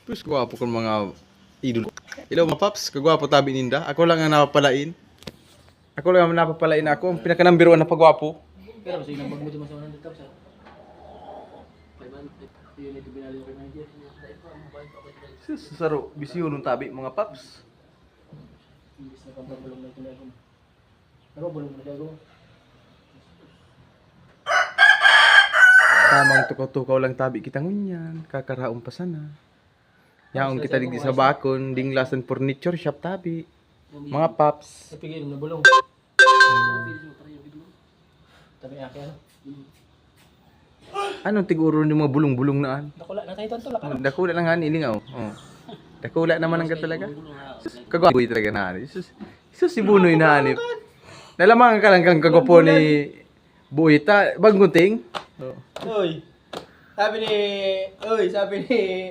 Pus gwapo kong mga idol. Hello mga paps, kagwapo tabi ninda. Ako lang ang napapalain. Ako lang ang napapalain ako. Ang pinaka number 1 na pagwapo. Pero kasi nang pagmuti mo sa 100 sa 500 yun ito binali ko ng idea. Sus, saro, bisyo nung tabi mga paps. Imbis na pampabulong na ito na ako. Napabulong mo na ako. Tamang tukaw-tukaw lang tabi kita ngunyan. Kakaraong pa sana. Yaong kita digdi sa bakon, dinglasan furniture shop tabi. Mga paps. Napigil na bulong. Tabi aki ano. Anong tiguro ni mga bulong-bulong naan? Nakula na tayo tulak. Dakula lang nga nilingaw. Oh. Dakula naman ang talaga. Kagwapo talaga na. Isus si Bunoy na hanip. Nalamang ka lang kang kagwapo ni Buita. Bagmunting. Oh. Oy. Sabi ni